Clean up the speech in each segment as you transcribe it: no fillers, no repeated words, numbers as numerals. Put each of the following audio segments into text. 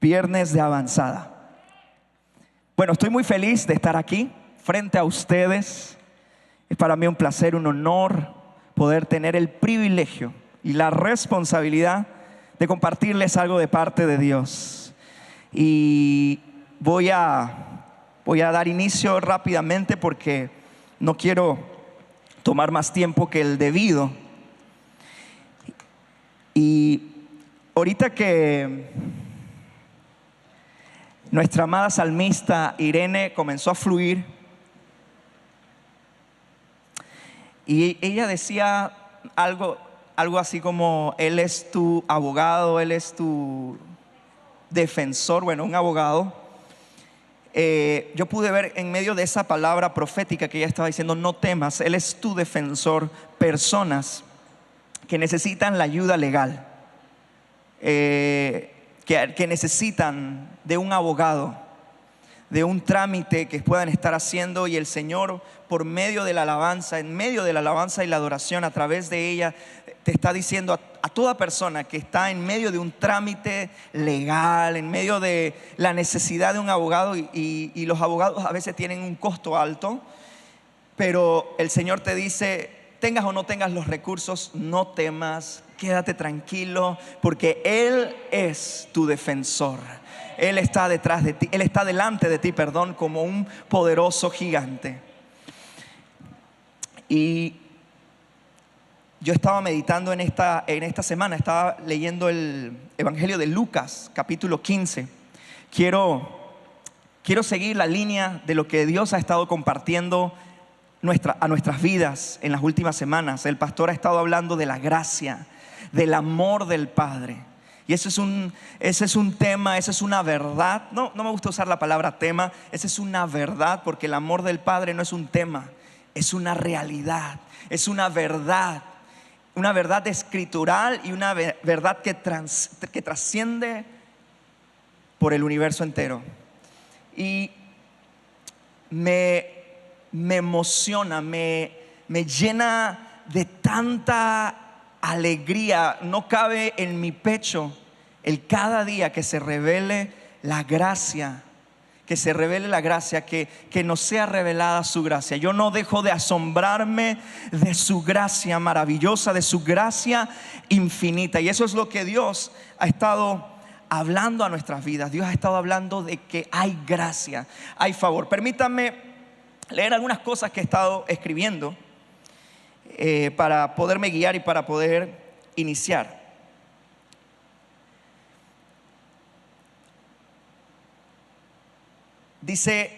Viernes de avanzada. Bueno, estoy muy feliz de estar aquí frente a ustedes. Es para mí un placer, un honor poder tener el privilegio y la responsabilidad de compartirles algo de parte de Dios. Y voy a dar inicio rápidamente porque no quiero tomar más tiempo que el debido. Y ahorita que nuestra amada salmista Irene comenzó a fluir y ella decía algo así como: Él es tu abogado, Él es tu defensor. Bueno, un abogado. Yo pude ver en medio de esa palabra profética que ella estaba diciendo: no temas, Él es tu defensor. Personas que necesitan la ayuda legal, que necesitan de un abogado, de un trámite que puedan estar haciendo, y el Señor, por medio de la alabanza, en medio de la alabanza y la adoración, a través de ella, te está diciendo a toda persona que está en medio de un trámite legal, en medio de la necesidad de un abogado, y los abogados a veces tienen un costo alto, pero el Señor te dice: tengas o no tengas los recursos, no temas, quédate tranquilo, porque Él es tu defensor. Él está detrás de ti, Él está delante de ti, como un poderoso gigante. Y yo estaba meditando en esta semana, estaba leyendo el Evangelio de Lucas, capítulo 15. Quiero seguir la línea de lo que Dios ha estado compartiendo a nuestras vidas en las últimas semanas. El pastor ha estado hablando de la gracia, del amor del Padre. Y ese es un tema, esa es una verdad. No me gusta usar la palabra tema. Esa es una verdad, porque el amor del Padre no es un tema, es una realidad, es una verdad escritural y una verdad que trasciende por el universo entero. Y me emociona, me llena de tanta alegría. No cabe en mi pecho el cada día que se revele la gracia, que nos sea revelada su gracia. Yo no dejo de asombrarme de su gracia maravillosa, de su gracia infinita. Y eso es lo que Dios ha estado hablando a nuestras vidas. Dios ha estado hablando de que hay gracia, hay favor. Permítanme leer algunas cosas que he estado escribiendo para poderme guiar y para poder iniciar. Dice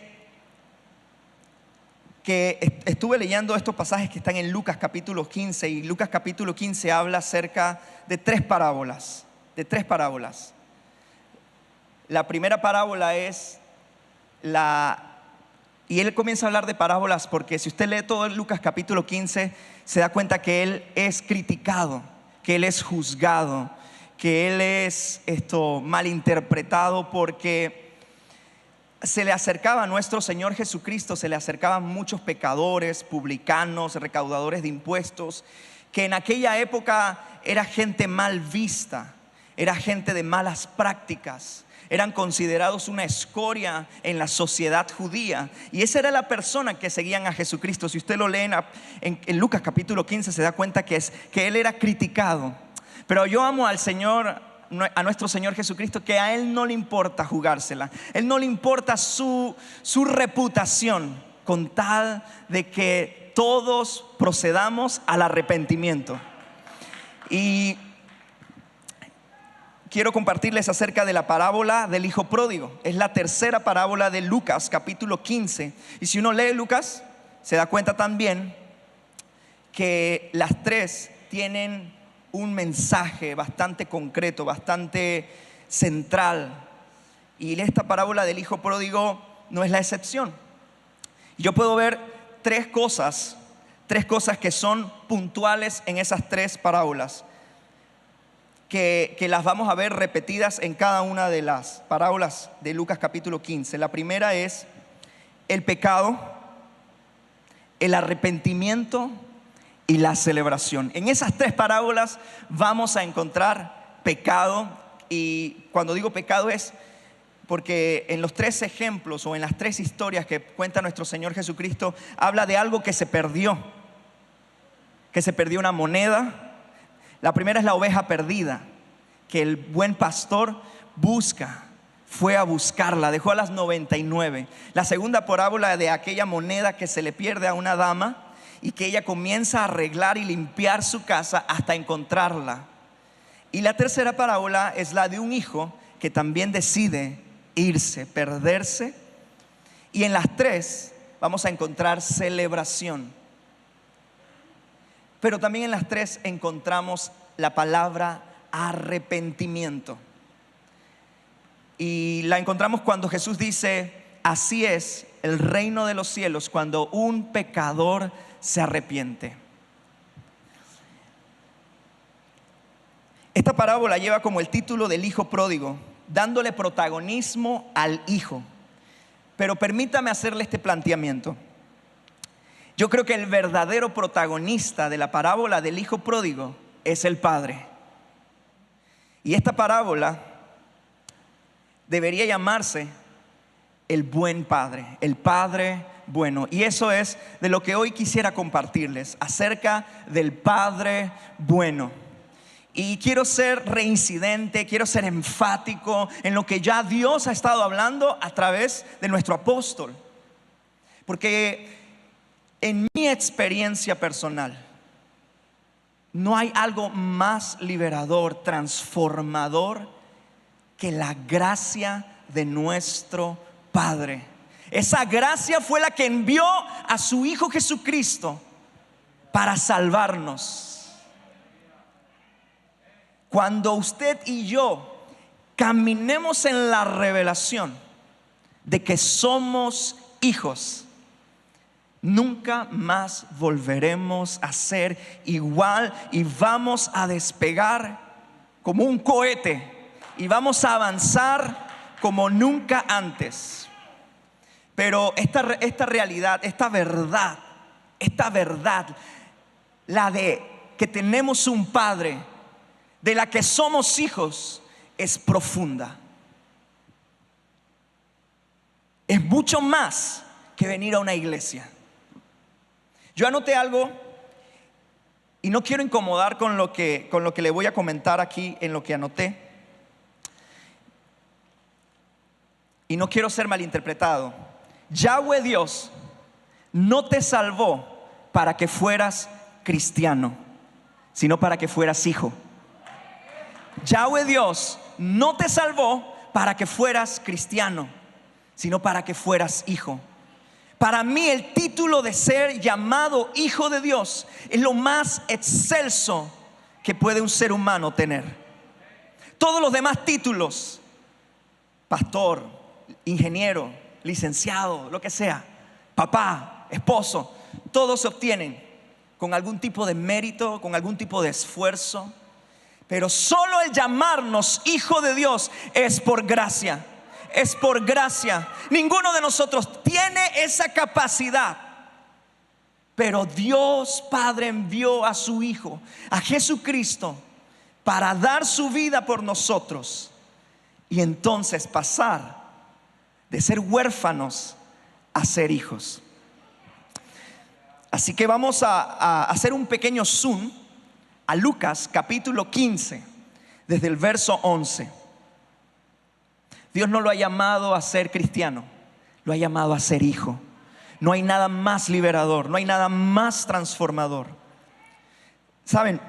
que estuve leyendo estos pasajes que están en Lucas capítulo 15, y Lucas capítulo 15 habla acerca de tres parábolas. La primera parábola es y él comienza a hablar de parábolas porque si usted lee todo en Lucas capítulo 15, se da cuenta que él es criticado, que él es juzgado, que él es malinterpretado, porque se le acercaba a nuestro Señor Jesucristo, se le acercaban muchos pecadores, publicanos, recaudadores de impuestos, que en aquella época era gente mal vista, era gente de malas prácticas. Eran considerados una escoria en la sociedad judía. Y esa era la persona que seguían a Jesucristo. Si usted lo lee en Lucas capítulo 15, se da cuenta que Él era criticado. Pero yo amo al Señor, a nuestro Señor Jesucristo, que a Él no le importa jugársela. Él no le importa su reputación, con tal de que todos procedamos al arrepentimiento. Y quiero compartirles acerca de la parábola del hijo pródigo. Es la tercera parábola de Lucas capítulo 15. Y si uno lee Lucas, se da cuenta también que las tres tienen un mensaje bastante concreto, bastante central. Y esta parábola del hijo pródigo no es la excepción. Yo puedo ver tres cosas que son puntuales en esas tres parábolas, que las vamos a ver repetidas en cada una de las parábolas de Lucas capítulo 15. La primera es el pecado, el arrepentimiento y la celebración. En esas tres parábolas vamos a encontrar pecado, y cuando digo pecado es porque en los 3 ejemplos o en las 3 historias que cuenta nuestro Señor Jesucristo, habla de algo que se perdió una moneda. La primera es la oveja perdida, que el buen pastor fue a buscarla, dejó a las 99. La segunda parábola de aquella moneda que se le pierde a una dama y que ella comienza a arreglar y limpiar su casa hasta encontrarla. Y la tercera parábola es la de un hijo que también decide irse, perderse. Y en las 3 vamos a encontrar celebración. Pero también en las 3 encontramos la palabra arrepentimiento. Y la encontramos cuando Jesús dice: así es el reino de los cielos cuando un pecador se arrepiente. Esta parábola lleva como el título del hijo pródigo, dándole protagonismo al hijo. Pero permítame hacerle este planteamiento. Yo creo que el verdadero protagonista de la parábola del hijo pródigo es el padre. Y esta parábola debería llamarse el buen padre, el padre bueno. Y eso es de lo que hoy quisiera compartirles, acerca del padre bueno. Y quiero ser reincidente, quiero ser enfático en lo que ya Dios ha estado hablando a través de nuestro apóstol. Porque en mi experiencia personal, no hay algo más liberador, transformador que la gracia de nuestro Padre. Esa gracia fue la que envió a su Hijo Jesucristo para salvarnos. Cuando usted y yo caminemos en la revelación de que somos hijos, nunca más volveremos a ser igual y vamos a despegar como un cohete y vamos a avanzar como nunca antes. Pero esta realidad, esta verdad, la de que tenemos un Padre, de la que somos hijos, es profunda. Es mucho más que venir a una iglesia. Yo anoté algo y no quiero incomodar con lo que le voy a comentar aquí en lo que anoté. Y no quiero ser malinterpretado. Yahweh Dios no te salvó para que fueras cristiano, sino para que fueras hijo. Yahweh Dios no te salvó para que fueras cristiano, sino para que fueras hijo. Para mí el título de ser llamado hijo de Dios es lo más excelso que puede un ser humano tener. Todos los demás títulos, pastor, ingeniero, licenciado, lo que sea, papá, esposo, todos se obtienen con algún tipo de mérito, con algún tipo de esfuerzo. Pero solo el llamarnos hijo de Dios es por gracia. Es por gracia. Ninguno de nosotros tiene esa capacidad. Pero Dios Padre envió a su Hijo, a Jesucristo, para dar su vida por nosotros. Y entonces pasar de ser huérfanos a ser hijos. Así que vamos a hacer un pequeño zoom a Lucas capítulo 15, desde el verso 11. Dios no lo ha llamado a ser cristiano, lo ha llamado a ser hijo. No hay nada más liberador, no hay nada más transformador. ¿Saben?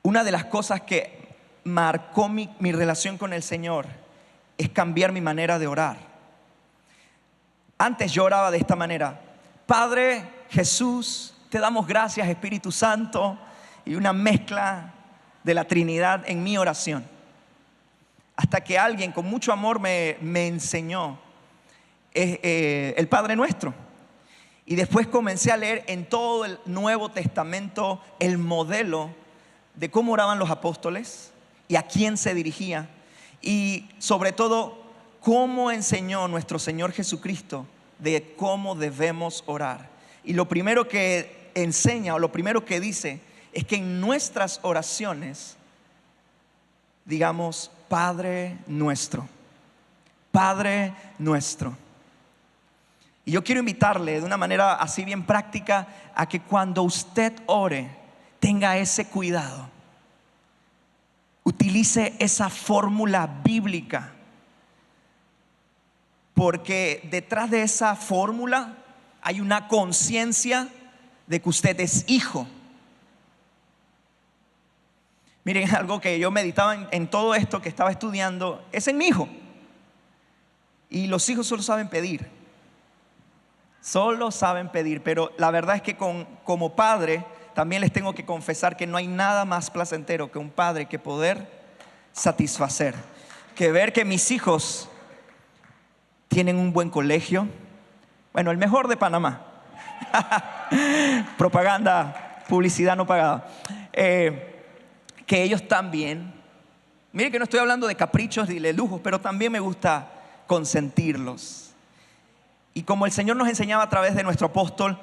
Una de las cosas que marcó mi relación con el Señor es cambiar mi manera de orar. Antes yo oraba de esta manera: Padre Jesús, te damos gracias, Espíritu Santo, y una mezcla de la Trinidad en mi oración. Hasta que alguien con mucho amor me enseñó el Padre Nuestro. Y después comencé a leer en todo el Nuevo Testamento el modelo de cómo oraban los apóstoles y a quién se dirigía. Y sobre todo, cómo enseñó nuestro Señor Jesucristo de cómo debemos orar. Y lo primero que enseña, o lo primero que dice, es que en nuestras oraciones digamos: Padre nuestro. Padre nuestro. Y yo quiero invitarle de una manera así bien práctica a que cuando usted ore tenga ese cuidado. Utilice esa fórmula bíblica, porque detrás de esa fórmula hay una conciencia de que usted es hijo. Miren, algo que yo meditaba en todo esto que estaba estudiando es en mi hijo. Y los hijos solo saben pedir. Solo saben pedir. Pero la verdad es que como padre también les tengo que confesar que no hay nada más placentero que un padre que poder satisfacer, que ver que mis hijos tienen un buen colegio. Bueno, el mejor de Panamá. Propaganda, publicidad no pagada. Que ellos también, miren que no estoy hablando de caprichos ni de lujos, pero también me gusta consentirlos. Y como el Señor nos enseñaba a través de nuestro apóstol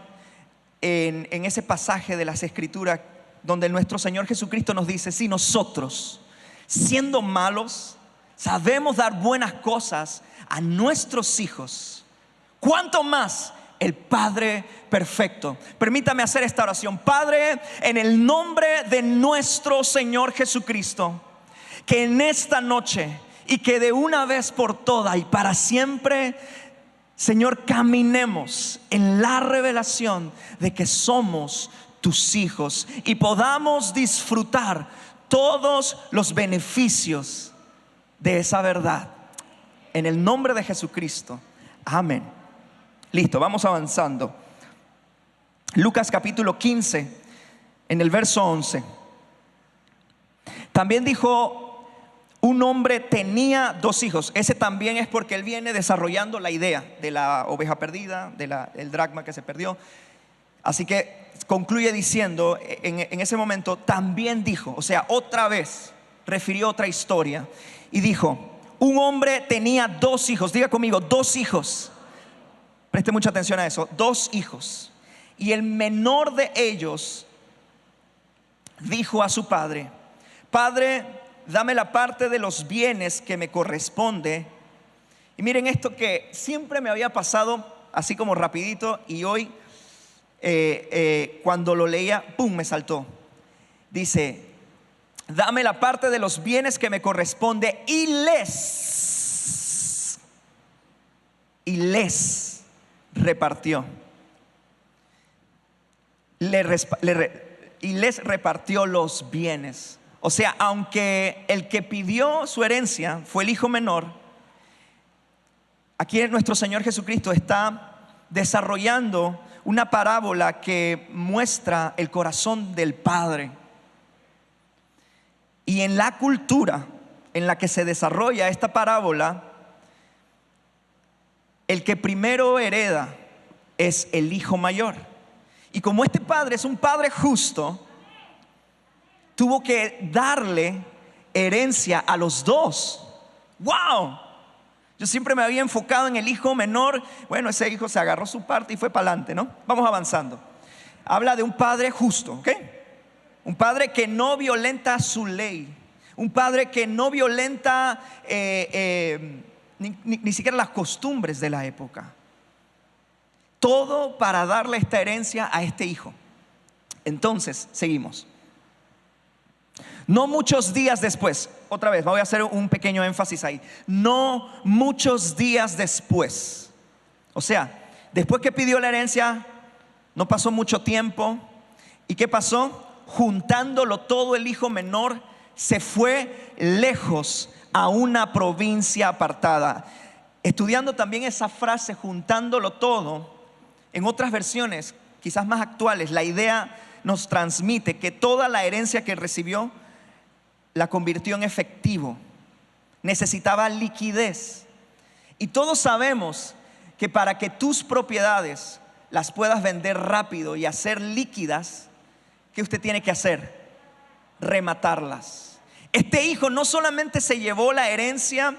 en ese pasaje de las Escrituras, donde nuestro Señor Jesucristo nos dice: si nosotros, siendo malos, sabemos dar buenas cosas a nuestros hijos, ¿cuánto más el Padre perfecto? Permítame hacer esta oración. Padre, en el nombre de nuestro Señor Jesucristo, que en esta noche y que de una vez por todas y para siempre, Señor, caminemos en la revelación de que somos tus hijos y podamos disfrutar todos los beneficios de esa verdad. En el nombre de Jesucristo. Amén. Listo, vamos avanzando. Lucas capítulo 15, en el verso 11. También dijo: un hombre tenía 2 hijos. Ese también es porque él viene desarrollando la idea de la oveja perdida, del dracma que se perdió. Así que concluye diciendo en ese momento, también dijo, o sea, otra vez refirió otra historia y dijo: un hombre tenía 2 hijos. Diga conmigo, 2 hijos. Preste mucha atención a eso, 2 hijos. Y el menor de ellos dijo a su padre: Padre, dame la parte de los bienes que me corresponde. Y miren esto que siempre me había pasado así como rapidito, y hoy cuando lo leía, ¡pum!, me saltó. Dice: dame la parte de los bienes que me corresponde y les repartió. Y les repartió los bienes. O sea, aunque el que pidió su herencia fue el hijo menor, aquí nuestro Señor Jesucristo está desarrollando una parábola que muestra el corazón del Padre. Y en la cultura en la que se desarrolla esta parábola, el que primero hereda es el hijo mayor. Y como este padre es un padre justo, tuvo que darle herencia a los 2. ¡Wow! Yo siempre me había enfocado en el hijo menor. Bueno, ese hijo se agarró su parte y fue para adelante, ¿no? Vamos avanzando. Habla de un padre justo, ¿ok? Un padre que no violenta su ley. Un padre que no violenta ni siquiera las costumbres de la época. Todo para darle esta herencia a este hijo. Entonces, seguimos. No muchos días después, otra vez voy a hacer un pequeño énfasis ahí. No muchos días después, o sea, después que pidió la herencia, no pasó mucho tiempo. ¿Y qué pasó? Juntándolo todo, el hijo menor se fue lejos a una provincia apartada. Estudiando también esa frase, juntándolo todo, en otras versiones, quizás más actuales, la idea nos transmite que toda la herencia que recibió la convirtió en efectivo. Necesitaba liquidez. Y todos sabemos que para que tus propiedades las puedas vender rápido y hacer líquidas, ¿qué usted tiene que hacer? Rematarlas. Este hijo no solamente se llevó la herencia,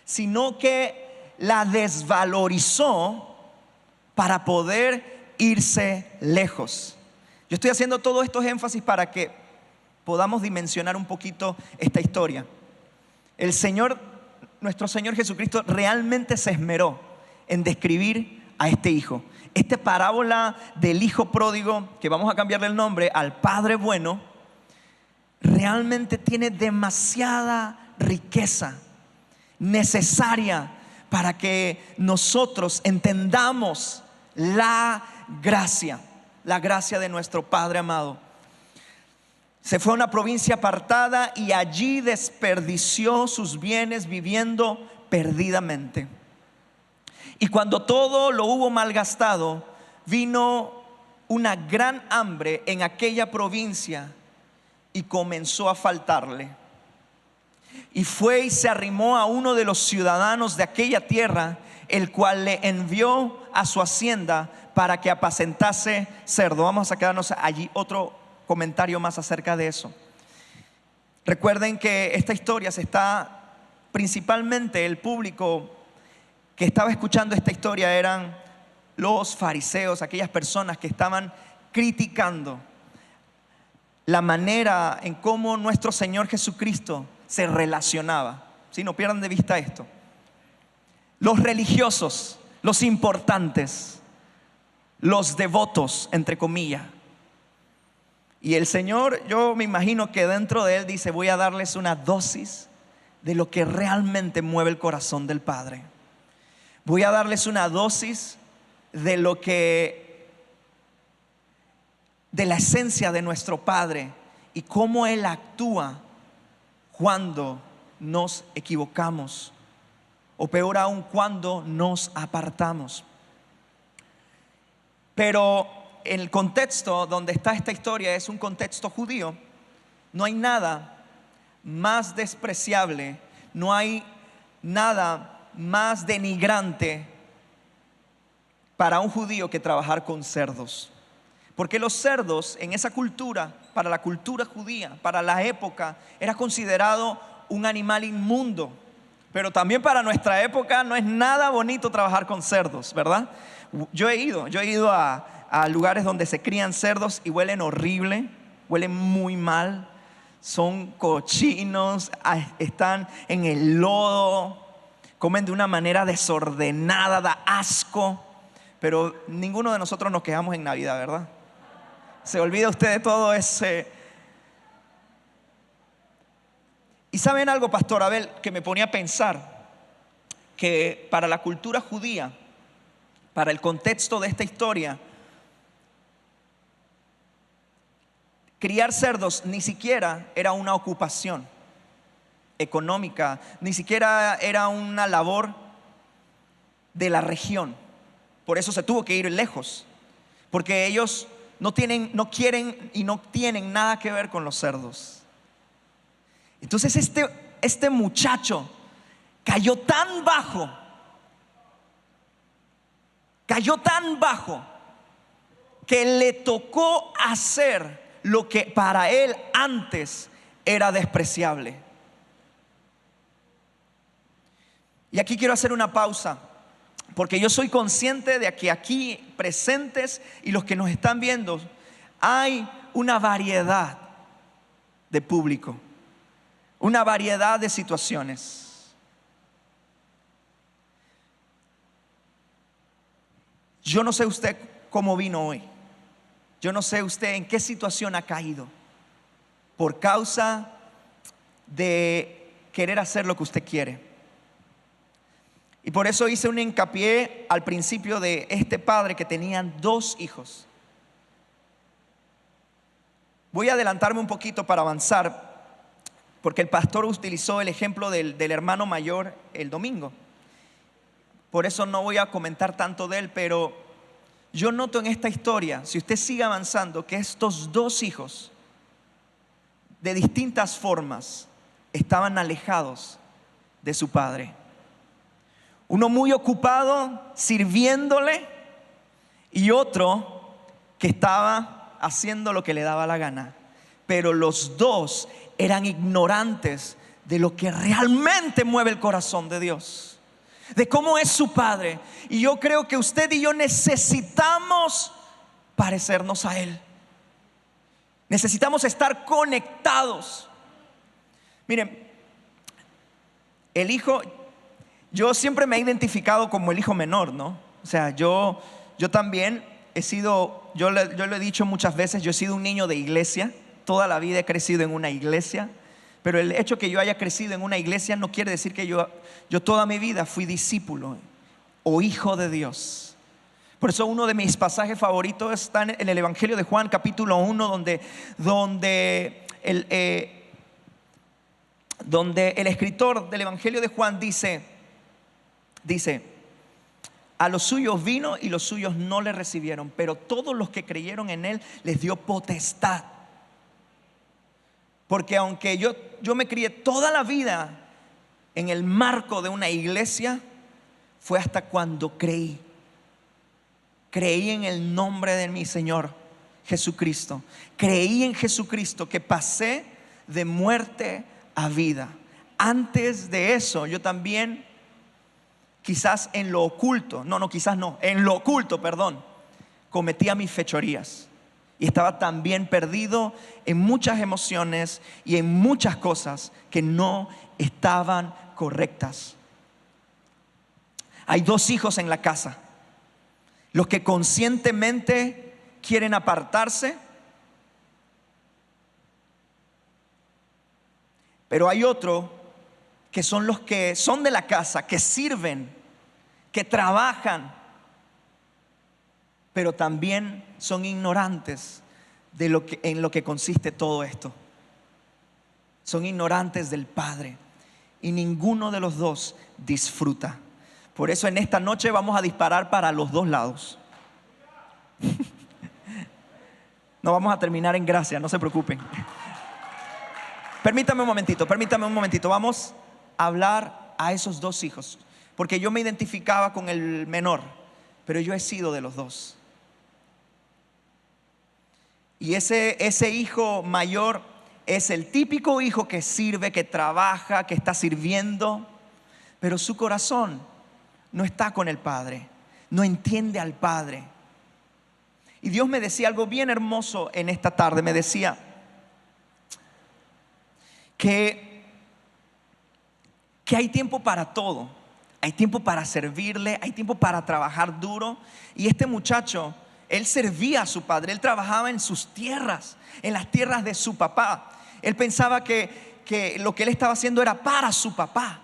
sino que la desvalorizó para poder irse lejos. Yo estoy haciendo todos estos énfasis para que podamos dimensionar un poquito esta historia. El Señor nuestro Señor Jesucristo realmente se esmeró en describir a este hijo. Esta parábola del hijo pródigo, que vamos a cambiarle el nombre al Padre bueno, realmente tiene demasiada riqueza necesaria para que nosotros entendamos la gracia de nuestro Padre amado. Se fue a una provincia apartada y allí desperdició sus bienes viviendo perdidamente. Y cuando todo lo hubo malgastado, vino una gran hambre en aquella provincia y comenzó a faltarle. Y fue y se arrimó a uno de los ciudadanos de aquella tierra, el cual le envió a su hacienda para que apacentase cerdo. Vamos a quedarnos allí otro comentario más acerca de eso. Recuerden que esta historia principalmente el público que estaba escuchando esta historia eran los fariseos, aquellas personas que estaban criticando la manera en cómo nuestro Señor Jesucristo se relacionaba. ¿Sí? No pierdan de vista esto. Los religiosos, los importantes, los devotos, entre comillas. Y el Señor, yo me imagino que dentro de Él dice: voy a darles una dosis de lo que realmente mueve el corazón del Padre. Voy a darles una dosis de la esencia de nuestro Padre y cómo Él actúa cuando nos equivocamos, o peor aún, cuando nos apartamos. Pero el contexto donde está esta historia es un contexto judío. No hay nada más despreciable, no hay nada más denigrante para un judío que trabajar con cerdos. Porque los cerdos en esa cultura, para la cultura judía, para la época, era considerado un animal inmundo. Pero también para nuestra época no es nada bonito trabajar con cerdos, ¿verdad? Yo he ido a lugares donde se crían cerdos y huelen horrible, huelen muy mal, son cochinos, están en el lodo, comen de una manera desordenada, da asco. Pero ninguno de nosotros nos quejamos en Navidad, ¿verdad? Se olvida usted de todo ese. Y ¿saben algo, Pastor Abel? Que me ponía a pensar que para la cultura judía, para el contexto de esta historia, criar cerdos ni siquiera era una ocupación económica, ni siquiera era una labor de la región. Por eso se tuvo que ir lejos, porque ellos no quieren y no tienen nada que ver con los cerdos. Entonces este muchacho cayó tan bajo que le tocó hacer lo que para él antes era despreciable. Y aquí quiero hacer una pausa, porque yo soy consciente de que aquí presentes y los que nos están viendo, hay una variedad de público, una variedad de situaciones. Yo no sé usted cómo vino hoy. Yo no sé usted en qué situación ha caído por causa de querer hacer lo que usted quiere. Y por eso hice un hincapié al principio de este padre que tenían 2 hijos. Voy a adelantarme un poquito para avanzar, porque el pastor utilizó el ejemplo del hermano mayor el domingo. Por eso no voy a comentar tanto de él, pero yo noto en esta historia, si usted sigue avanzando, que estos 2 hijos, de distintas formas, estaban alejados de su padre. Uno muy ocupado sirviéndole, y otro que estaba haciendo lo que le daba la gana. Pero los 2 eran ignorantes de lo que realmente mueve el corazón de Dios, de cómo es su Padre. Y yo creo que usted y yo necesitamos parecernos a Él. Necesitamos estar conectados. Miren, el hijo Yo siempre me he identificado como el hijo menor, ¿no? O sea, yo también he sido, yo lo he dicho muchas veces, yo he sido un niño de iglesia. Toda la vida he crecido en una iglesia. Pero el hecho que yo haya crecido en una iglesia no quiere decir que yo toda mi vida fui discípulo o hijo de Dios. Por eso uno de mis pasajes favoritos está en el Evangelio de Juan, capítulo 1, donde el escritor del Evangelio de Juan dice, a los suyos vino y los suyos no le recibieron, pero todos los que creyeron en él les dio potestad. Porque aunque yo me crié toda la vida en el marco de una iglesia, fue hasta cuando creí en el nombre de mi Señor Jesucristo. Creí en Jesucristo, que pasé de muerte a vida. Antes de eso, yo también, quizás en lo oculto, en lo oculto, cometía mis fechorías. Y estaba también perdido en muchas emociones y en muchas cosas que no estaban correctas. Hay dos hijos en la casa: los que conscientemente quieren apartarse, pero hay otro que son los que son de la casa, que sirven, que trabajan, pero también son ignorantes en lo que consiste todo esto. Son ignorantes del Padre, y ninguno de los dos disfruta. Por eso en esta noche vamos a disparar para los dos lados. No vamos a terminar en gracia, no se preocupen. Permítame un momentito. Vamos a hablar a esos dos hijos, porque yo me identificaba con el menor, pero yo he sido de los dos. Y ese hijo mayor es el típico hijo que sirve, que trabaja, que está sirviendo, pero su corazón no está con el Padre, no entiende al Padre. Y Dios me decía algo bien hermoso en esta tarde. Me decía que hay tiempo para todo. Hay tiempo para servirle, hay tiempo para trabajar duro. Y este muchacho, él servía a su padre, él trabajaba en sus tierras, en las tierras de su papá. Él pensaba que lo que él estaba haciendo era para su papá,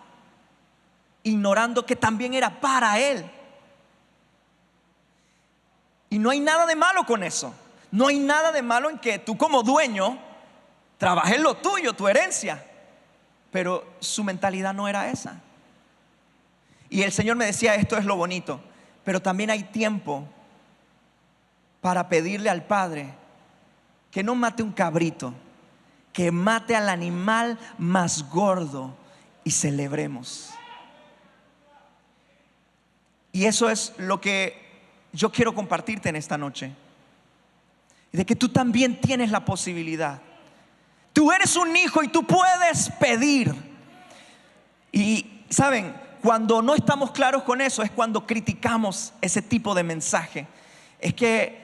ignorando que también era para él. Y no hay nada de malo con eso. No hay nada de malo en que tú, como dueño, trabajes lo tuyo, tu herencia. Pero su mentalidad no era esa. Y el Señor me decía: esto es lo bonito, pero también hay tiempo para pedirle al Padre que no mate un cabrito, que mate al animal más gordo y celebremos. Y eso es lo que yo quiero compartirte en esta noche, de que tú también tienes la posibilidad. Tú eres un hijo y tú puedes pedir. Y saben, cuando no estamos claros con eso es cuando criticamos ese tipo de mensaje. Es que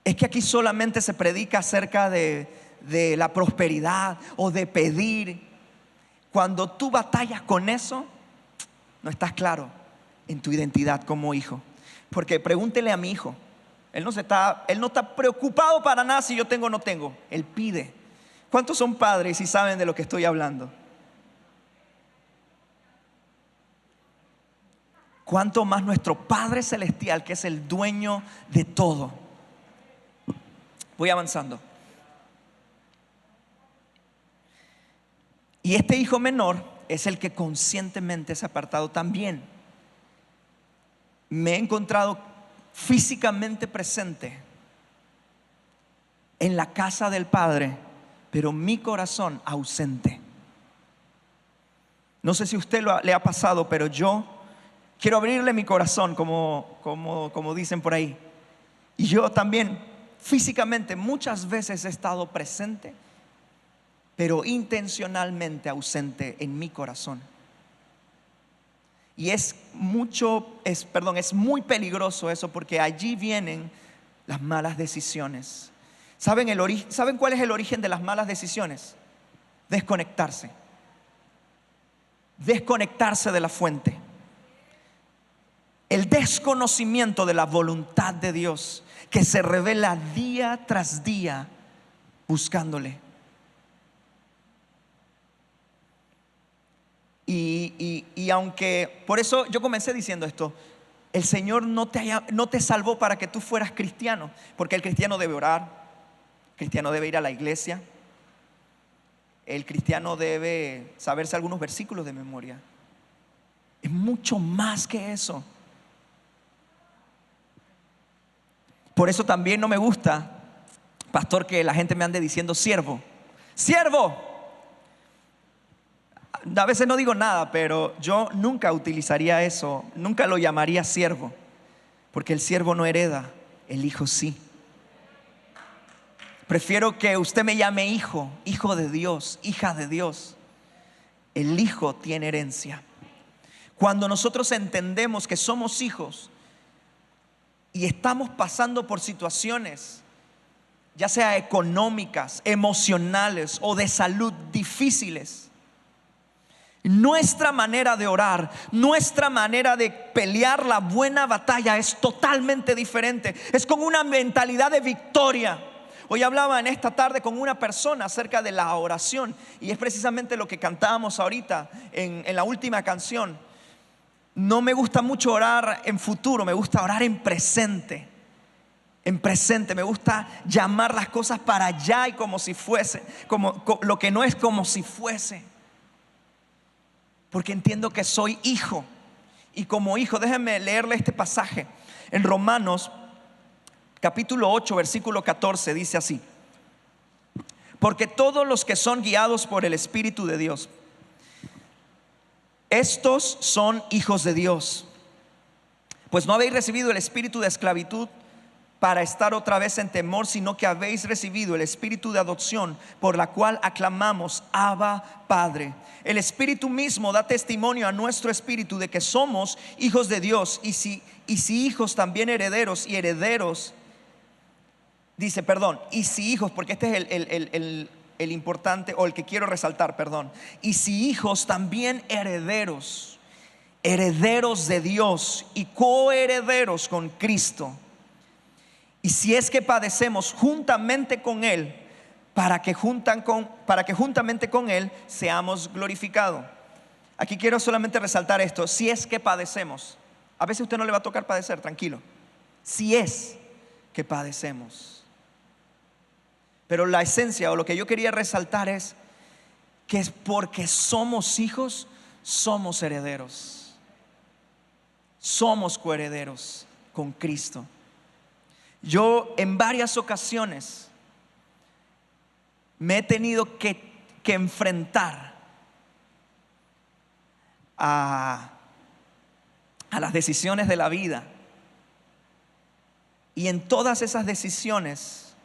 aquí solamente se predica acerca de la prosperidad o de pedir. Cuando tú batallas con eso, no estás claro en tu identidad como hijo. Porque pregúntele a mi hijo, él no está preocupado para nada si yo tengo o no tengo. Él pide. ¿Cuántos son padres y saben de lo que estoy hablando? ¿Cuánto más nuestro Padre Celestial, que es el dueño de todo? Voy avanzando. Y este hijo menor es el que conscientemente se ha apartado también. Me he encontrado físicamente presente en la casa del Padre, pero mi corazón ausente. No sé si a usted le ha pasado, pero yo quiero abrirle mi corazón, como dicen por ahí. Y yo también físicamente muchas veces he estado presente, pero intencionalmente ausente en mi corazón. Y es muy peligroso eso, porque allí vienen las malas decisiones. ¿Saben cuál es el origen de las malas decisiones? Desconectarse. desconectarse de la fuente. El desconocimiento de la voluntad de Dios que se revela día tras día buscándole. Y aunque, por eso yo comencé diciendo esto, el Señor no te salvó para que tú fueras cristiano, porque el cristiano debe orar, el cristiano debe ir a la iglesia, el cristiano debe saberse algunos versículos de memoria. Es mucho más que eso. Por eso también no me gusta, pastor, que la gente me ande diciendo siervo. ¡Siervo! A veces no digo nada, pero yo nunca utilizaría eso, nunca lo llamaría siervo, porque el siervo no hereda, el hijo sí. Prefiero que usted me llame hijo, hijo de Dios, hija de Dios. El hijo tiene herencia. Cuando nosotros entendemos que somos hijos y estamos pasando por situaciones, ya sea económicas, emocionales o de salud difíciles, nuestra manera de orar, nuestra manera de pelear la buena batalla es totalmente diferente. Es con una mentalidad de victoria. Hoy hablaba en esta tarde con una persona acerca de la oración, y es precisamente lo que cantábamos ahorita en la última canción. No me gusta mucho orar en futuro, me gusta orar en presente. En presente, me gusta llamar las cosas para allá y como si fuese, como lo que no es, como si fuese. Porque entiendo que soy hijo. Y como hijo, déjenme leerle este pasaje. En Romanos capítulo 8, versículo 14 dice así: porque todos los que son guiados por el Espíritu de Dios, estos son hijos de Dios. Pues no habéis recibido el espíritu de esclavitud para estar otra vez en temor, sino que habéis recibido el espíritu de adopción, por la cual aclamamos: Abba, Padre. El Espíritu mismo da testimonio a nuestro espíritu de que somos hijos de Dios, y si hijos, también herederos, y herederos. Dice, y si hijos, porque este es el importante, o el que quiero resaltar, y si hijos, también herederos, herederos de Dios y coherederos con Cristo. Y si es que padecemos juntamente con Él, para que juntamente con Él seamos glorificados. Aquí quiero solamente resaltar esto: si es que padecemos. A veces a usted no le va a tocar padecer, tranquilo. Si es que padecemos. Pero la esencia, o lo que yo quería resaltar, es que es porque somos hijos, somos herederos. Somos coherederos con Cristo. Yo en varias ocasiones me he tenido que enfrentar a las decisiones de la vida. Y en todas esas decisiones,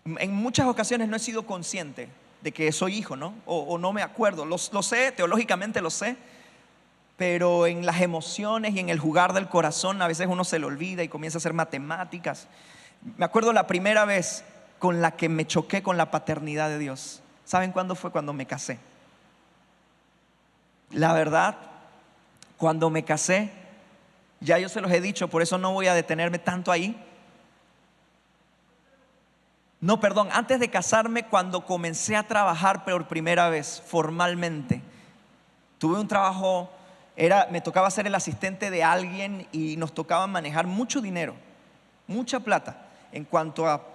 en muchas ocasiones no he sido consciente de que soy hijo, ¿no? O no me acuerdo. Lo sé, teológicamente lo sé. Pero en las emociones y en el jugar del corazón a veces uno se le olvida y comienza a hacer matemáticas. Me acuerdo la primera vez con la que me choqué con la paternidad de Dios. ¿Saben cuándo fue? Cuando me casé. La verdad, cuando me casé, ya yo se los he dicho, por eso no voy a detenerme tanto ahí. No, antes de casarme, cuando comencé a trabajar por primera vez formalmente, tuve un trabajo. Me tocaba ser el asistente de alguien y nos tocaba manejar mucho dinero, mucha plata. En cuanto a,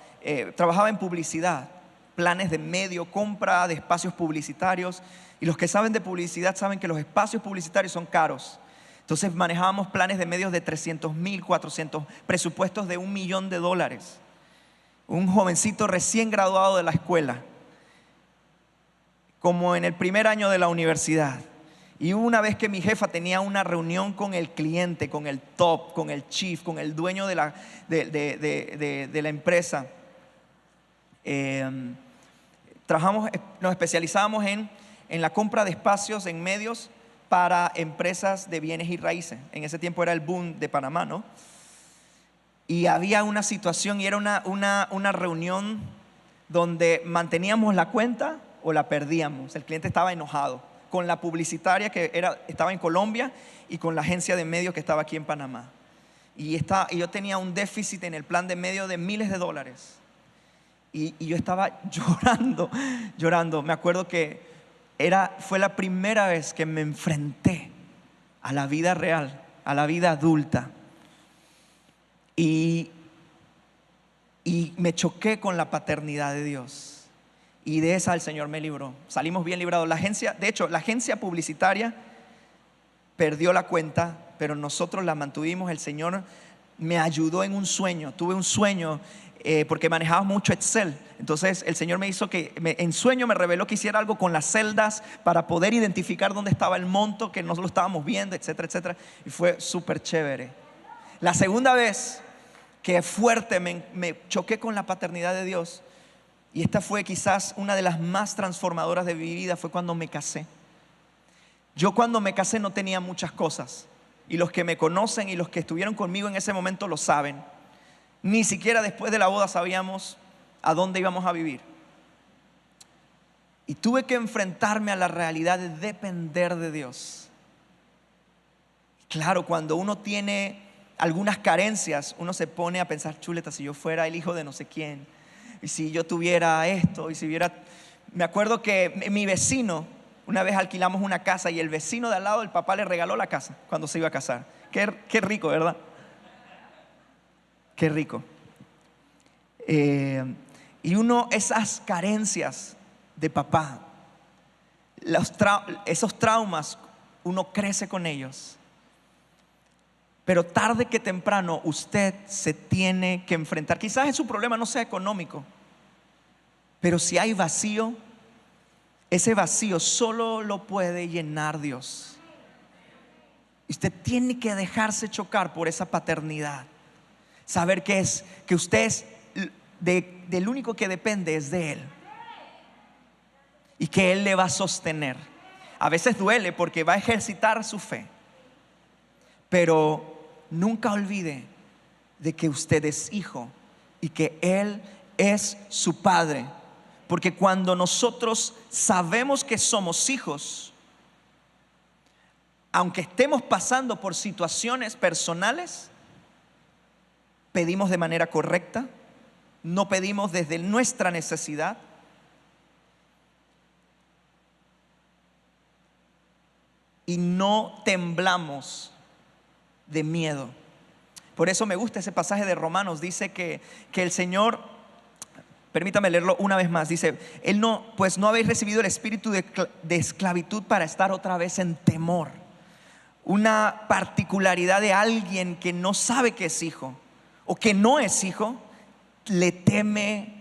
trabajaba en publicidad, planes de medio, compra de espacios publicitarios. Y los que saben de publicidad saben que los espacios publicitarios son caros. Entonces manejábamos planes de medios de 300,000, 400, presupuestos de $1 millón. Un jovencito recién graduado de la escuela, como en el primer año de la universidad. Y una vez que mi jefa tenía una reunión con el cliente, con el top, con el chief, con el dueño de la empresa, nos especializábamos en la compra de espacios en medios para empresas de bienes y raíces. En ese tiempo era el boom de Panamá, ¿no? Y había una situación, y era una reunión donde manteníamos la cuenta o la perdíamos. El cliente estaba enojado con la publicitaria estaba en Colombia y con la agencia de medios que estaba aquí en Panamá. Y yo tenía un déficit en el plan de medio de miles de dólares. Y yo estaba llorando. Me acuerdo que fue la primera vez que me enfrenté a la vida real, a la vida adulta. Y me choqué con la paternidad de Dios. Y de esa el Señor me libró. Salimos bien librados. De hecho, la agencia publicitaria perdió la cuenta, pero nosotros la mantuvimos. El Señor me ayudó en un sueño. Tuve un sueño porque manejaba mucho Excel. Entonces el Señor me hizo en sueño me reveló que hiciera algo con las celdas para poder identificar dónde estaba el monto, que no lo estábamos viendo, etcétera, etcétera. Y fue súper chévere. La segunda vez que fuerte me choqué con la paternidad de Dios, y esta fue quizás una de las más transformadoras de mi vida, fue cuando me casé. Yo cuando me casé no tenía muchas cosas, y los que me conocen y los que estuvieron conmigo en ese momento lo saben. Ni siquiera después de la boda sabíamos a dónde íbamos a vivir. Y tuve que enfrentarme a la realidad de depender de Dios. Claro, cuando uno tiene algunas carencias, uno se pone a pensar, chuleta, si yo fuera el hijo de no sé quién, y si yo tuviera esto, y si hubiera... Me acuerdo que mi vecino, una vez alquilamos una casa y el vecino de al lado, el papá le regaló la casa cuando se iba a casar. Qué rico, ¿verdad? Qué rico. Y esas carencias de papá, esos traumas, uno crece con ellos. Pero tarde que temprano usted se tiene que enfrentar. Quizás su problema no sea económico, pero si hay vacío, ese vacío solo lo puede llenar Dios. Usted tiene que dejarse chocar por esa paternidad. Saber que usted es del único que depende es de Él. Y que Él le va a sostener. A veces duele porque va a ejercitar su fe. Pero nunca olvide de que usted es hijo y que Él es su padre. Porque cuando nosotros sabemos que somos hijos, aunque estemos pasando por situaciones personales, pedimos de manera correcta, no pedimos desde nuestra necesidad. Y no temblamos de miedo. Por eso me gusta ese pasaje de Romanos. Dice que el Señor, permítame leerlo una vez más. Dice, pues no habéis recibido el espíritu de esclavitud para estar otra vez en temor. Una particularidad de alguien que no sabe que es hijo o que no es hijo, le teme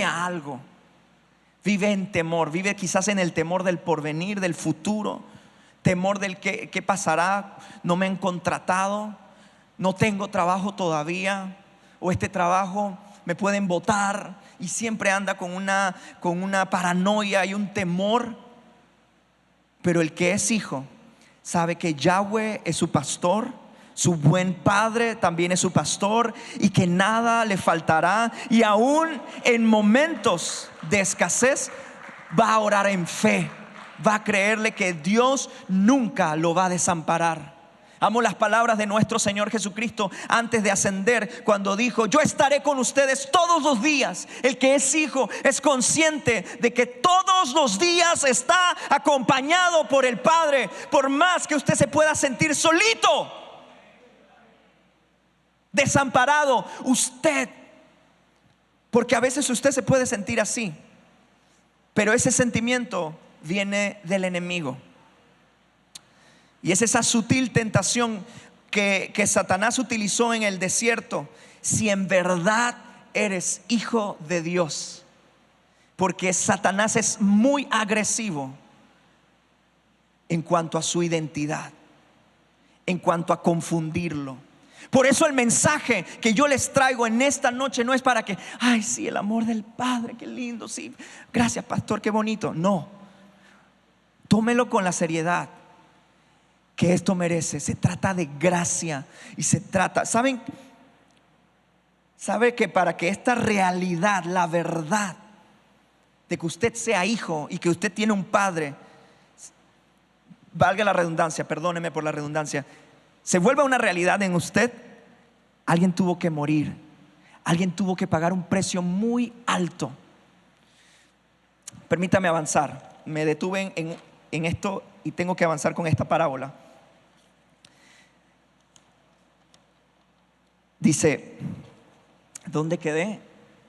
a algo. Vive en temor, vive quizás en el temor del porvenir, del futuro, temor del qué pasará, no me han contratado, no tengo trabajo todavía, o este trabajo me pueden botar, y siempre anda con una paranoia y un temor. Pero el que es hijo sabe que Yahweh es su pastor, su buen padre también es su pastor, y que nada le faltará. Y aún en momentos de escasez va a orar en fe, va a creerle que Dios nunca lo va a desamparar. Amo las palabras de nuestro Señor Jesucristo antes de ascender, cuando dijo: yo estaré con ustedes todos los días. El que es hijo es consciente de que todos los días está acompañado por el Padre. Por más que usted se pueda sentir solito, desamparado, porque a veces usted se puede sentir así, pero ese sentimiento viene del enemigo. Y es esa sutil tentación que Satanás utilizó en el desierto. Si en verdad eres hijo de Dios, porque Satanás es muy agresivo en cuanto a su identidad, en cuanto a confundirlo. Por eso el mensaje que yo les traigo en esta noche no es para que, ay, sí, el amor del Padre, qué lindo, sí, gracias pastor, qué bonito. No, tómelo con la seriedad que esto merece. Se trata de gracia y se trata, ¿sabe que para que esta realidad, la verdad de que usted sea hijo y que usted tiene un padre, valga la redundancia, perdóneme por la redundancia, se vuelva una realidad en usted, alguien tuvo que morir, alguien tuvo que pagar un precio muy alto. Permítame avanzar, me detuve en esto y tengo que avanzar con esta parábola. Dice, ¿dónde quedé?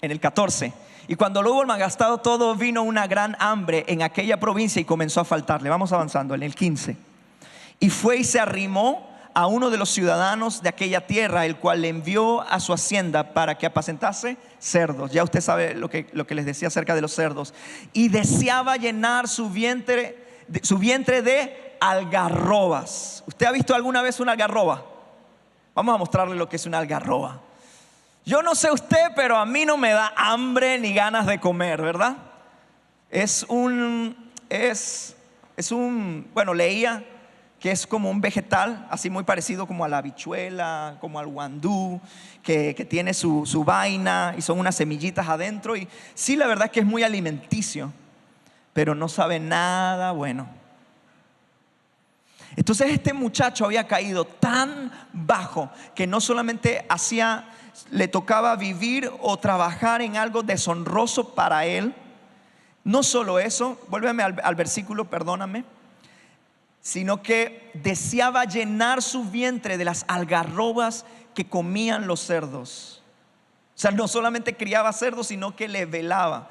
En el 14. Y cuando lo hubo malgastado todo, vino una gran hambre en aquella provincia y comenzó a faltarle. Vamos avanzando en el 15. Y fue y se arrimó a uno de los ciudadanos de aquella tierra, el cual le envió a su hacienda para que apacentase cerdos. Ya usted sabe lo que les decía acerca de los cerdos. Y deseaba llenar su vientre de algarrobas. ¿Usted ha visto alguna vez una algarroba? Vamos a mostrarle lo que es una algarroba. Yo no sé usted, pero a mí no me da hambre ni ganas de comer, ¿verdad? Bueno, leía que es como un vegetal, así muy parecido como a la habichuela, como al guandú, que tiene su vaina y son unas semillitas adentro. Y sí, la verdad es que es muy alimenticio, pero no sabe nada bueno. Entonces este muchacho había caído tan bajo que no solamente le tocaba vivir o trabajar en algo deshonroso para él. No solo eso, vuélveme al versículo, perdóname, sino que deseaba llenar su vientre de las algarrobas que comían los cerdos. O sea, no solamente criaba cerdos, sino que le velaba.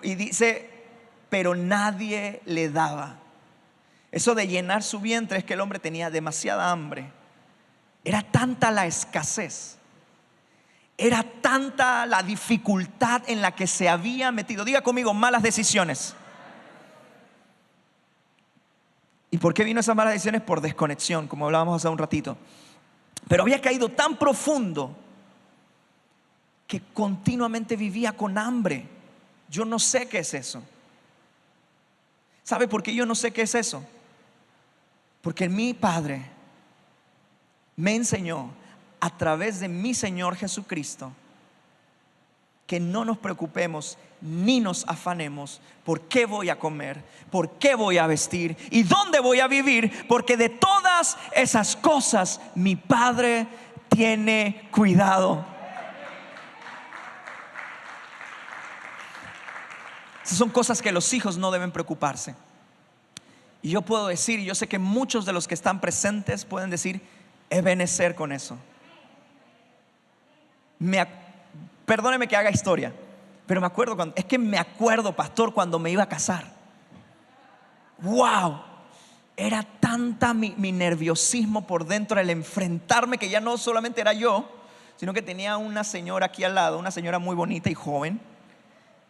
Y dice, pero nadie le daba. Eso de llenar su vientre es que el hombre tenía demasiada hambre. Era tanta la escasez, era tanta la dificultad en la que se había metido. Diga conmigo, malas decisiones. ¿Y por qué vino esas malas decisiones? Por desconexión, como hablábamos hace un ratito. Pero había caído tan profundo que continuamente vivía con hambre. Yo no sé qué es eso. ¿Sabe por qué yo no sé qué es eso? Porque mi Padre me enseñó a través de mi Señor Jesucristo que no nos preocupemos ni nos afanemos por qué voy a comer, por qué voy a vestir y dónde voy a vivir, porque de todas esas cosas mi Padre tiene cuidado. Esas son cosas que los hijos no deben preocuparse. Y yo puedo decir, y yo sé que muchos de los que están presentes pueden decir, Ebenezer con eso. Perdóneme que haga historia, pero me acuerdo pastor, cuando me iba a casar. Wow, era tanta mi nerviosismo por dentro, el enfrentarme, que ya no solamente era yo, sino que tenía una señora aquí al lado, una señora muy bonita y joven,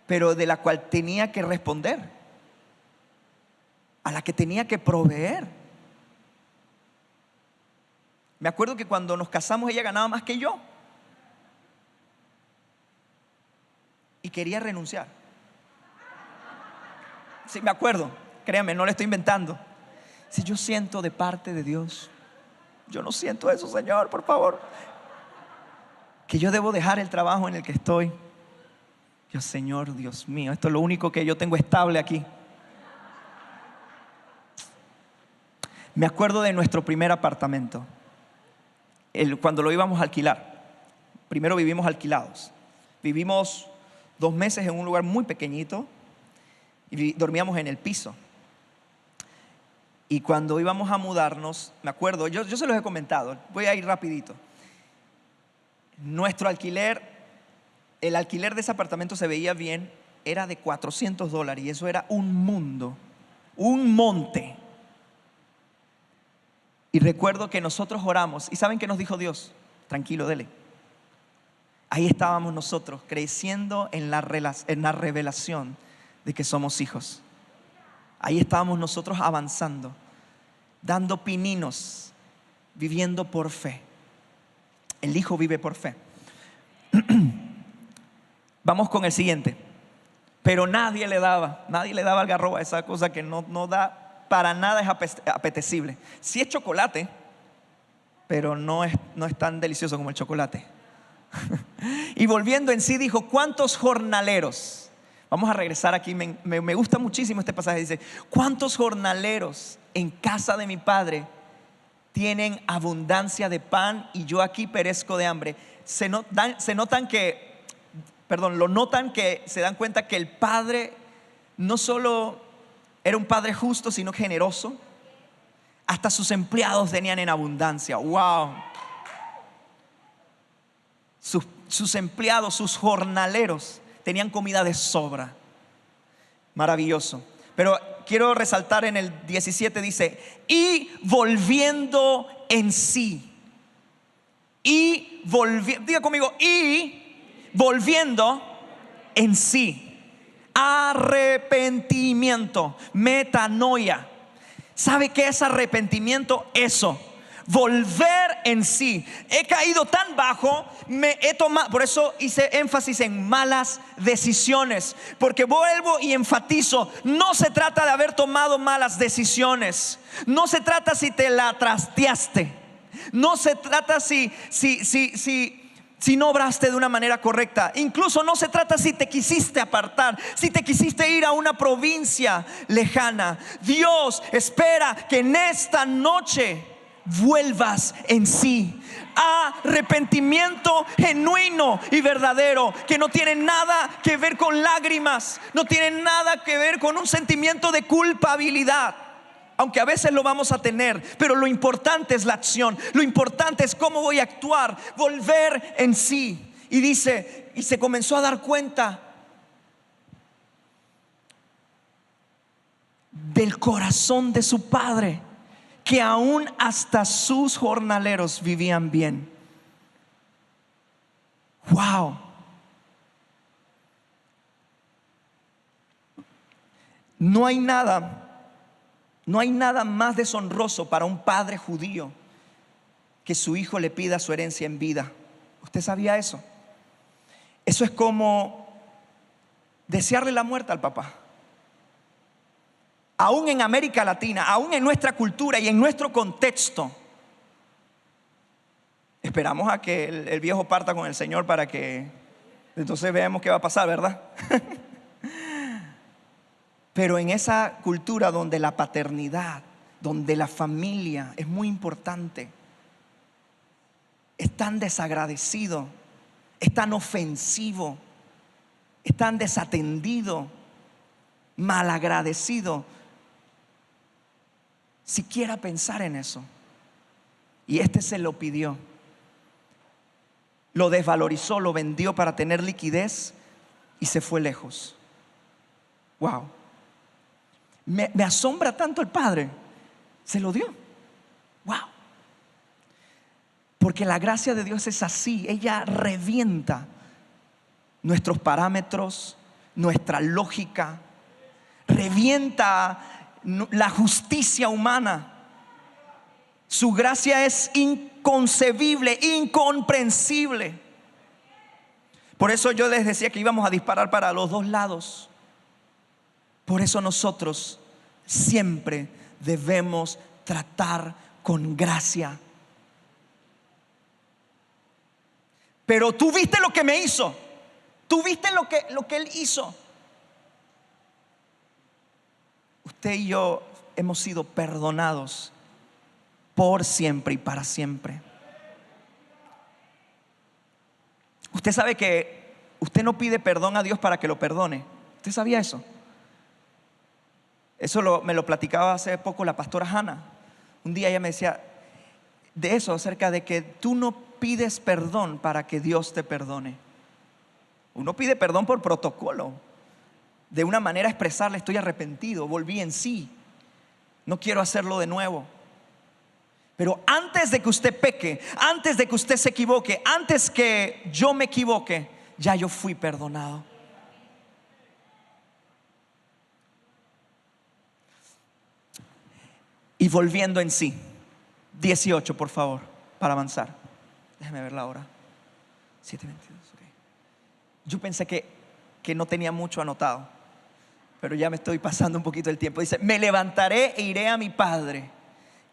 pero de la cual tenía que responder, a la que tenía que proveer. Me acuerdo que cuando nos casamos ella ganaba más que yo y quería renunciar. Sí, me acuerdo, créame, no le estoy inventando. Si yo siento de parte de Dios, yo no siento eso, Señor, por favor, que yo debo dejar el trabajo en el que estoy. Yo, Señor, Dios mío, esto es lo único que yo tengo estable aquí. Me acuerdo de nuestro primer apartamento, cuando lo íbamos a alquilar. Primero vivimos alquilados. Vivimos 2 meses en un lugar muy pequeñito y dormíamos en el piso. Y cuando íbamos a mudarnos, me acuerdo, yo se los he comentado, voy a ir rapidito. Nuestro alquiler, el alquiler de ese apartamento se veía bien, era de $400 y eso era un mundo, un monte. Y recuerdo que nosotros oramos y ¿saben qué nos dijo Dios? Tranquilo, dele. Ahí estábamos nosotros creciendo en la revelación de que somos hijos. Ahí estábamos nosotros avanzando, dando pininos, viviendo por fe. El hijo vive por fe. Vamos con el siguiente. Pero nadie le daba algarroba, esa cosa que no da para nada, es apetecible. Sí es chocolate, pero no es tan delicioso como el chocolate. Y volviendo en sí dijo, ¿cuántos jornaleros Vamos a regresar aquí, me gusta muchísimo este pasaje. Dice: ¿cuántos jornaleros en casa de mi padre tienen abundancia de pan y yo aquí perezco de hambre? Lo notan que se dan cuenta que el padre no solo era un padre justo, sino generoso. Hasta sus empleados tenían en abundancia. ¡Wow! Sus empleados, sus jornaleros tenían comida de sobra. Maravilloso. Pero quiero resaltar en el 17, dice: y volviendo en sí. Diga conmigo: y volviendo en sí. Arrepentimiento, metanoia. ¿Sabe qué es arrepentimiento? Eso, volver en sí. He caído tan bajo, por eso hice énfasis en malas decisiones, porque vuelvo y enfatizo: no se trata de haber tomado malas decisiones, no se trata si te la trasteaste, no se trata si no obraste de una manera correcta. Incluso no se trata si te quisiste apartar, si te quisiste ir a una provincia lejana. Dios espera que en esta noche vuelvas en sí. Arrepentimiento genuino y verdadero, que no tiene nada que ver con lágrimas, no tiene nada que ver con un sentimiento de culpabilidad, aunque a veces lo vamos a tener. Pero lo importante es la acción, lo importante es cómo voy a actuar. Volver en sí. Y dice: y se comenzó a dar cuenta del corazón de su padre, que aún hasta sus jornaleros vivían bien. Wow. No hay nada más deshonroso para un padre judío que su hijo le pida su herencia en vida. ¿Usted sabía eso? Eso es como desearle la muerte al papá. Aún en América Latina, aún en nuestra cultura y en nuestro contexto, esperamos a que el viejo parta con el Señor para que entonces veamos qué va a pasar, ¿verdad? Pero en esa cultura donde la paternidad, donde la familia es muy importante, es tan desagradecido, es tan ofensivo, es tan desatendido, malagradecido, siquiera pensar en eso. Y este se lo pidió, lo desvalorizó, lo vendió para tener liquidez y se fue lejos. Wow. Me asombra tanto el padre. Se lo dio. Wow. Porque la gracia de Dios es así. Ella revienta nuestros parámetros, nuestra lógica, revienta la justicia humana. Su gracia es inconcebible, incomprensible. Por eso yo les decía que íbamos a disparar para los dos lados. Por eso nosotros siempre debemos tratar con gracia. Pero tú viste lo que me hizo, tú viste lo que él hizo. Usted y yo hemos sido perdonados por siempre y para siempre. Usted sabe que usted no pide perdón a Dios para que lo perdone. ¿Usted sabía eso? Eso me lo platicaba hace poco la pastora Hannah. Un día ella me decía de eso, acerca de que tú no pides perdón para que Dios te perdone. Uno pide perdón por protocolo, de una manera expresarle: estoy arrepentido, volví en sí, no quiero hacerlo de nuevo. Pero antes de que usted peque, antes de que usted se equivoque, antes que yo me equivoque, ya yo fui perdonado. Y volviendo en sí. 18, por favor, para avanzar. Déjeme ver la hora. 7:22, okay. Yo pensé que no tenía mucho anotado, pero ya me estoy pasando un poquito el tiempo. Dice: me levantaré e iré a mi padre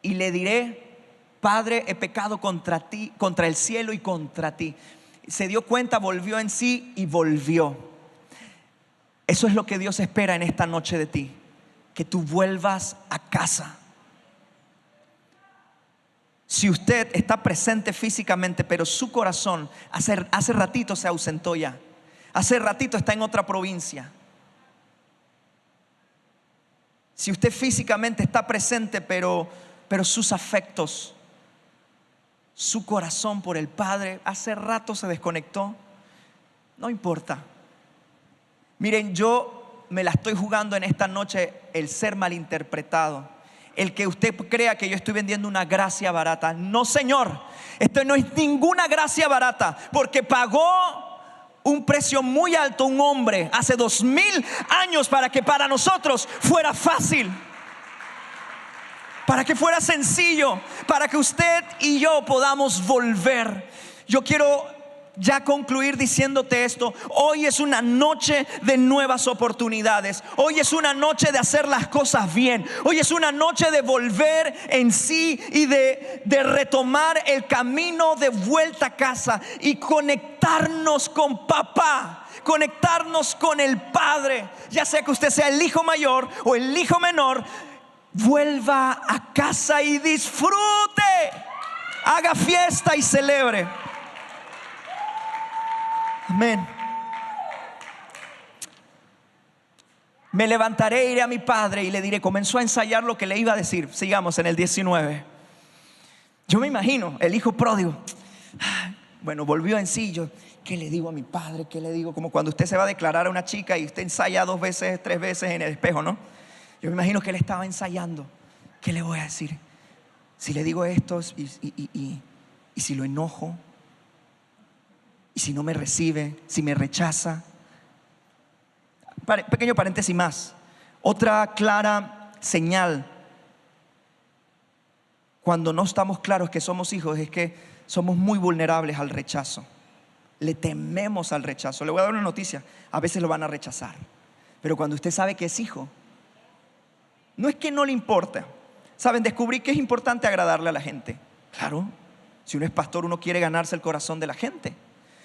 y le diré: Padre, he pecado contra ti, contra el cielo y contra ti. Se dio cuenta, volvió en sí y volvió. Eso es lo que Dios espera en esta noche de ti, que tú vuelvas a casa. Si usted está presente físicamente, pero su corazón hace ratito se ausentó ya, hace ratito está en otra provincia. Si usted físicamente está presente, pero sus afectos, su corazón por el Padre hace rato se desconectó, no importa. Miren, yo me la estoy jugando en esta noche el ser malinterpretado, el que usted crea que yo estoy vendiendo una gracia barata. No, Señor, esto no es ninguna gracia barata, porque pagó un precio muy alto un hombre hace 2000 años para que para nosotros fuera fácil, para que fuera sencillo, para que usted y yo podamos volver. Yo quiero ya concluir diciéndote esto. Hoy es una noche de nuevas oportunidades. Hoy es una noche de hacer las cosas bien. Hoy es una noche de volver en sí y de retomar el camino de vuelta a casa y conectarnos con papá, conectarnos con el Padre. Ya sea que usted sea el hijo mayor o el hijo menor, vuelva a casa y disfrute, haga fiesta y celebre. Amén. Me levantaré, iré a mi padre y le diré. Comenzó a ensayar lo que le iba a decir. Sigamos en el 19. Yo me imagino el hijo pródigo. Bueno, volvió en sí. Yo, ¿qué le digo a mi padre? ¿Qué le digo? Como cuando usted se va a declarar a una chica y usted ensaya 2 veces, 3 veces en el espejo, ¿no? Yo me imagino que él estaba ensayando. ¿Qué le voy a decir? Si le digo esto y si lo enojo, y si no me recibe, si me rechaza. Pequeño paréntesis más. Otra clara señal cuando no estamos claros que somos hijos es que somos muy vulnerables al rechazo. Le tememos al rechazo. Le voy a dar una noticia: a veces lo van a rechazar, pero cuando usted sabe que es hijo, no es que no le importa. Saben, descubrí que es importante agradarle a la gente. Claro, si uno es pastor, uno quiere ganarse el corazón de la gente.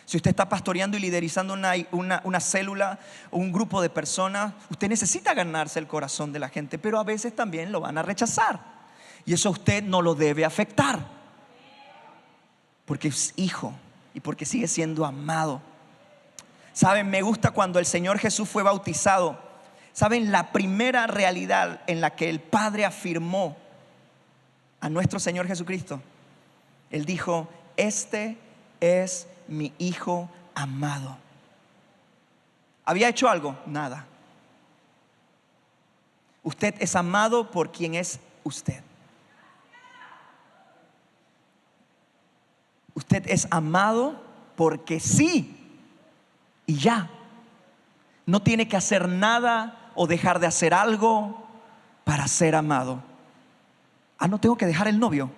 Si usted está pastoreando y liderizando una célula o un grupo de personas, usted necesita ganarse el corazón de la gente, pero a veces también lo van a rechazar. Y eso a usted no lo debe afectar, porque es hijo y porque sigue siendo amado. Saben, me gusta cuando el Señor Jesús fue bautizado. Saben, la primera realidad en la que el Padre afirmó a nuestro Señor Jesucristo, Él dijo: este es mi hijo amado. ¿Había hecho algo? Nada. Usted es amado por quien es usted. Usted es amado porque sí y ya. No tiene que hacer nada o dejar de hacer algo para ser amado. No tengo que dejar el novio.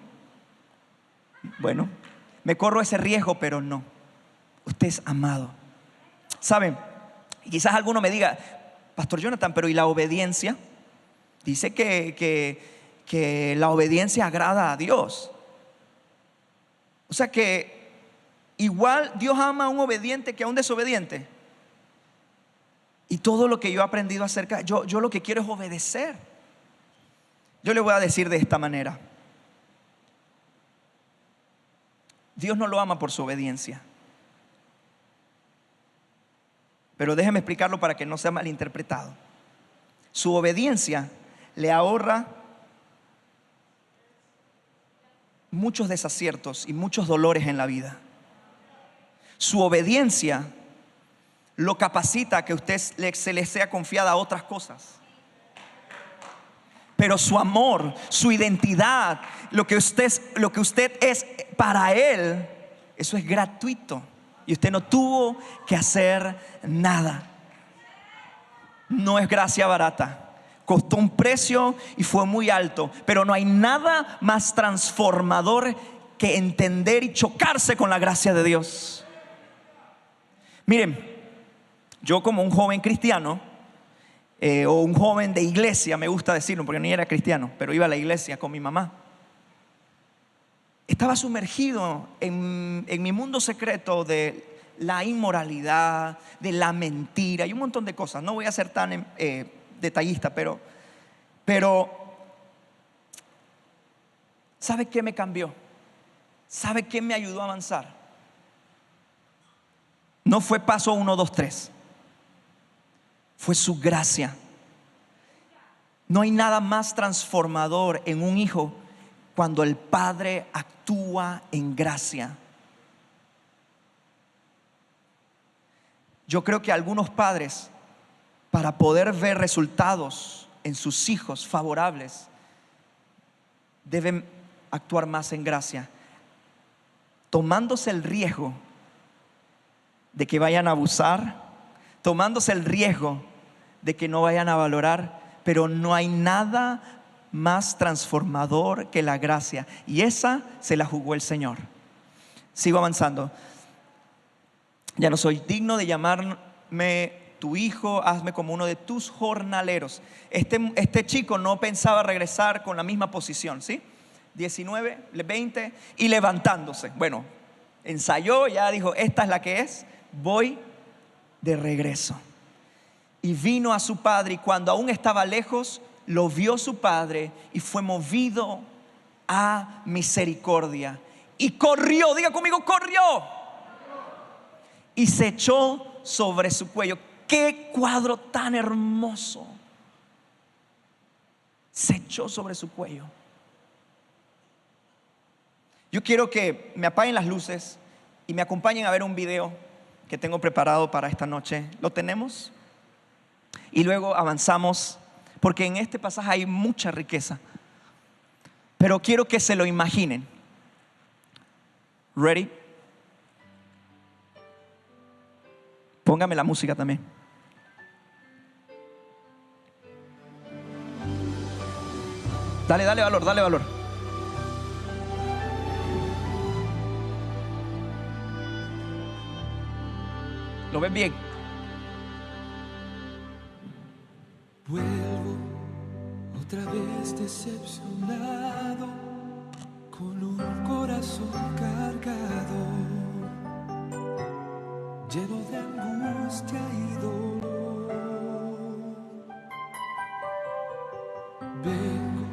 Bueno, me corro ese riesgo, pero no. Usted es amado. ¿Saben? Y quizás alguno me diga: Pastor Jonathan, pero ¿y la obediencia? Dice que la obediencia agrada a Dios. O sea que igual Dios ama a un obediente que a un desobediente. Y todo lo que yo he aprendido acerca, yo lo que quiero es obedecer. Yo le voy a decir de esta manera: Dios no lo ama por su obediencia. Pero déjeme explicarlo para que no sea malinterpretado. Su obediencia le ahorra muchos desaciertos y muchos dolores en la vida. Su obediencia lo capacita a que usted se le sea confiada a otras cosas. Pero su amor, su identidad, lo que usted es para Él, eso es gratuito. Y usted no tuvo que hacer nada. No es gracia barata. Costó un precio y fue muy alto. Pero no hay nada más transformador que entender y chocarse con la gracia de Dios. Miren, yo como un joven cristiano, o un joven de iglesia, me gusta decirlo porque ni era cristiano, pero iba a la iglesia con mi mamá. Estaba sumergido en mi mundo secreto de la inmoralidad, de la mentira y un montón de cosas. No voy a ser tan detallista, pero ¿sabe qué me cambió? ¿Sabe qué me ayudó a avanzar? No fue paso 1, 2, 3. Fue su gracia. No hay nada más transformador en un hijo cuando el padre actúa en gracia. Yo creo que algunos padres, para poder ver resultados en sus hijos favorables, deben actuar más en gracia, tomándose el riesgo de que vayan a abusar, tomándose el riesgo de que no vayan a valorar. Pero no hay nada más transformador que la gracia, y esa se la jugó el Señor. Sigo avanzando. Ya no soy digno de llamarme tu hijo, hazme como uno de tus jornaleros. Este chico no pensaba regresar con la misma posición, ¿sí? 19, 20 y levantándose. Bueno, ensayó, ya dijo, esta es la que es, voy de regreso. Y vino a su padre, y cuando aún estaba lejos, lo vio su padre y fue movido a misericordia. Y corrió, diga conmigo, corrió. Y se echó sobre su cuello. ¡Qué cuadro tan hermoso! Se echó sobre su cuello. Yo quiero que me apaguen las luces y me acompañen a ver un video que tengo preparado para esta noche. ¿Lo tenemos? Y luego avanzamos, porque en este pasaje hay mucha riqueza. Pero quiero que se lo imaginen. ¿Ready? Póngame la música también. Dale valor, dale valor. ¿Lo ven bien? Vuelvo otra vez decepcionado, con un corazón cargado, lleno de angustia y dolor. Vengo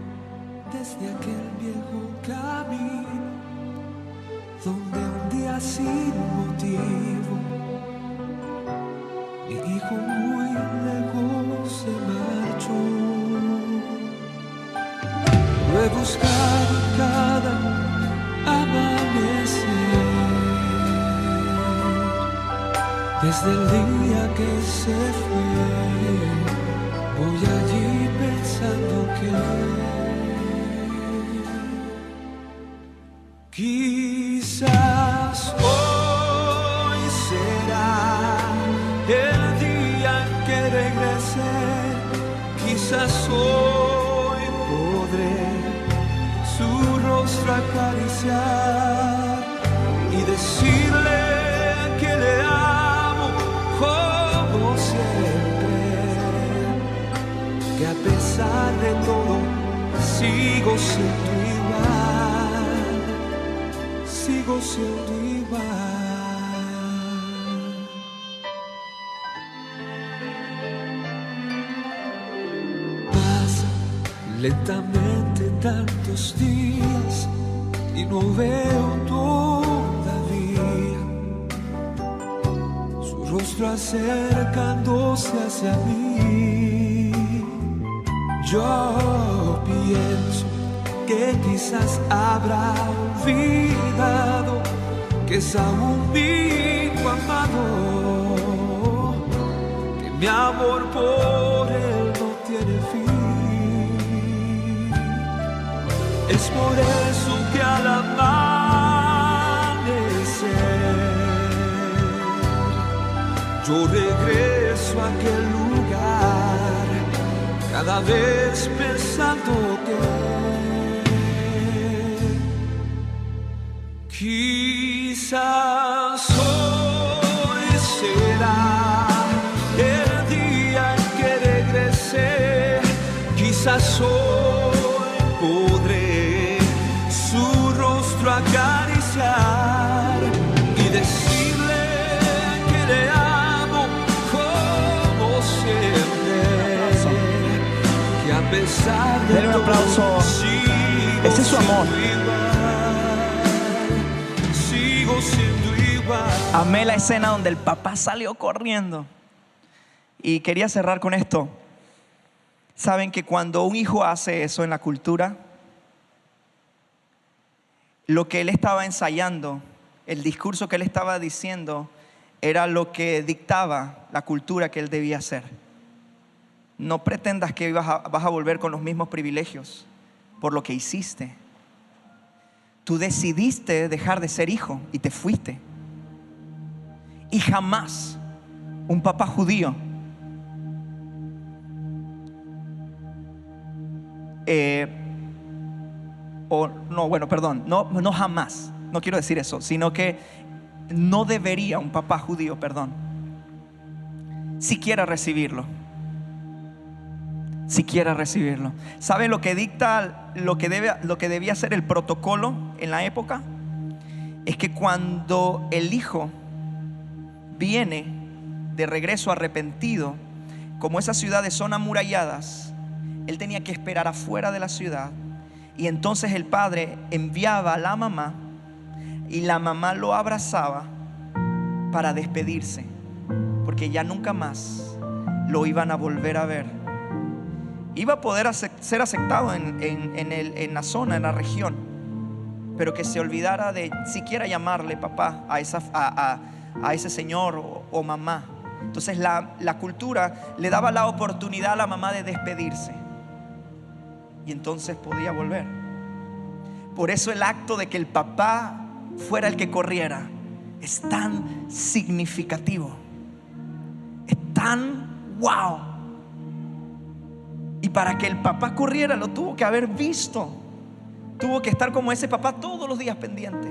desde aquel viejo camino, donde un día sin motivo mi hijo muy lejos se marchó. Lo he buscado cada amanecer, desde el día que se fue. Voy allí pensando que quizás hoy será el día en que regrese. Quizás hoy podré su rostro acariciar y decirle que le amo como siempre, que a pesar de todo sigo siendo igual, sigo siendo igual. Lentamente tantos días y no veo todavía su rostro acercándose hacia mí. Yo pienso que quizás habrá olvidado que es aún mi hijo amado, que mi amor por él no tiene fin. Es por eso que al amanecer yo regreso a aquel lugar, cada vez pensando que quizás hoy será el día en que regrese. Quizás hoy podré su rostro acariciar y decirle pesar de Dele un aplauso. todo, sigo Ese es su amor. siendo igual. Amé la escena donde el papá salió corriendo. Y quería cerrar con esto. Saben que cuando un hijo hace eso en la cultura, lo que él estaba ensayando, el discurso que él estaba diciendo, era lo que dictaba la cultura que él debía hacer. No pretendas que vas a volver con los mismos privilegios por lo que hiciste. Tú decidiste dejar de ser hijo y te fuiste. Y jamás un papá judío no jamás, no quiero decir eso, sino que no debería un papá judío, siquiera recibirlo. ¿Saben lo que dicta, lo que debía ser el protocolo en la época? Es que cuando el hijo viene de regreso arrepentido, como esas ciudades son amuralladas, él tenía que esperar afuera de la ciudad. Y entonces el padre enviaba a la mamá y la mamá lo abrazaba para despedirse, porque ya nunca más lo iban a volver a ver. Iba a poder ser aceptado en la zona, en la región, pero que se olvidara de siquiera llamarle papá a ese señor o mamá. Entonces la cultura le daba la oportunidad a la mamá de despedirse, y entonces podía volver. Por eso el acto de que el papá fuera el que corriera es tan significativo, es tan wow. Y para que el papá corriera lo tuvo que haber visto, tuvo que estar como ese papá todos los días pendiente,